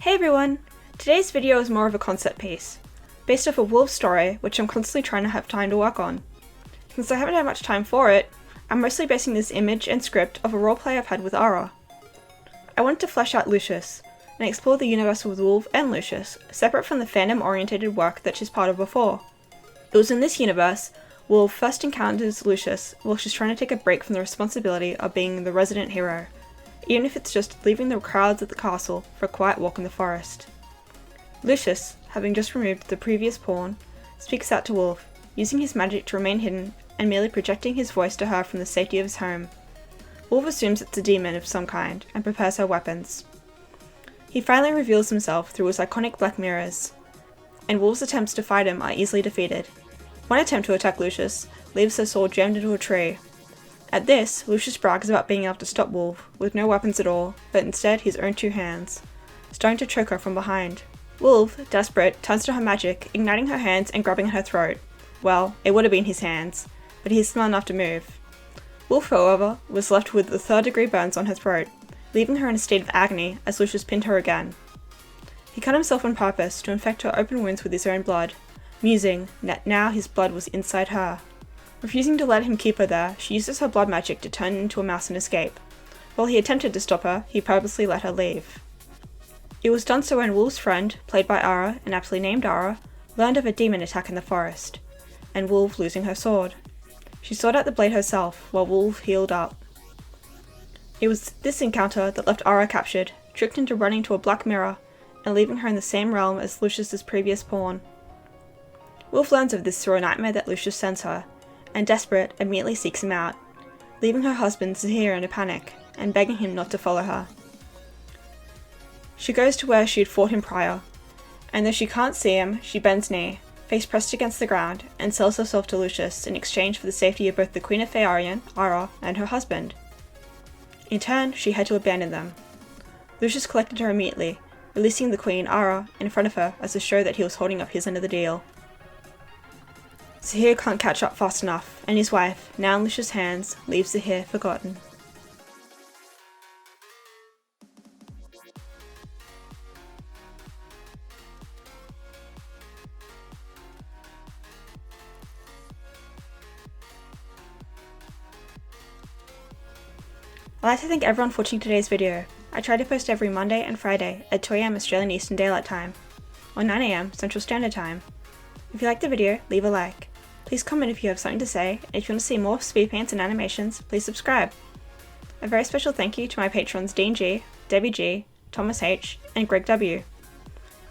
Hey everyone! Today's video is more of a concept piece, based off a Wolve story which I'm constantly trying to have time to work on. Since I haven't had much time for it, I'm mostly basing this image and script off a roleplay I've had with Ara. I wanted to flesh out Lucius, and explore the universe with Wolve and Lucius, separate from the fandom-orientated work that she's part of before. It was in this universe, Wolve first encounters Lucius while she's trying to take a break from the responsibility of being the resident hero, even if it's just leaving the crowds at the castle for a quiet walk in the forest. Lucius, having just removed the previous pawn, speaks out to Wolve, using his magic to remain hidden and merely projecting his voice to her from the safety of his home. Wolve assumes it's a demon of some kind and prepares her weapons. He finally reveals himself through his iconic black mirrors, and Wolve's attempts to fight him are easily defeated. One attempt to attack Lucius leaves her sword jammed into a tree. At this, Lucius brags about being able to stop Wolve, with no weapons at all, but instead his own two hands, starting to choke her from behind. Wolve, desperate, turns to her magic, igniting her hands and grabbing at her throat. Well, it would have been his hands, but he's smart enough to move. Wolve, however, was left with the third-degree burns on her throat, leaving her in a state of agony as Lucius pinned her again. He cut himself on purpose to infect her open wounds with his own blood, musing that now his blood was inside her. Refusing to let him keep her there, she uses her blood magic to turn into a mouse and escape. While he attempted to stop her, he purposely let her leave. It was done so when Wolve's friend, played by Ara, and aptly named Ara, learned of a demon attack in the forest, and Wolve losing her sword. She sought out the blade herself, while Wolve healed up. It was this encounter that left Ara captured, tricked into running to a black mirror, and leaving her in the same realm as Lucius's previous pawn. Wolve learns of this through a nightmare that Lucius sends her, and desperate, immediately seeks him out, leaving her husband Zahir in a panic, and begging him not to follow her. She goes to where she had fought him prior, and though she can't see him, she bends knee, face pressed against the ground, and sells herself to Lucius in exchange for the safety of both the Queen of Faerien, Ara, and her husband. In turn, she had to abandon them. Lucius collected her immediately, releasing the Queen, Ara, in front of her as a show that he was holding up his end of the deal. Zahir can't catch up fast enough, and his wife, now in Lucius' hands, leaves Zahir forgotten. I'd like to thank everyone for watching today's video. I try to post every Monday and Friday at 2 AM Australian Eastern Daylight Time, or 9 AM Central Standard Time. If you liked the video, leave a like. Please comment if you have something to say, and if you want to see more speed paints and animations, please subscribe. A very special thank you to my patrons Dean G, Debbie G, Thomas H, and Greg W.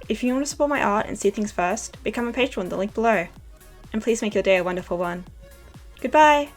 If you want to support my art and see things first, become a patron, the link below. And please make your day a wonderful one. Goodbye!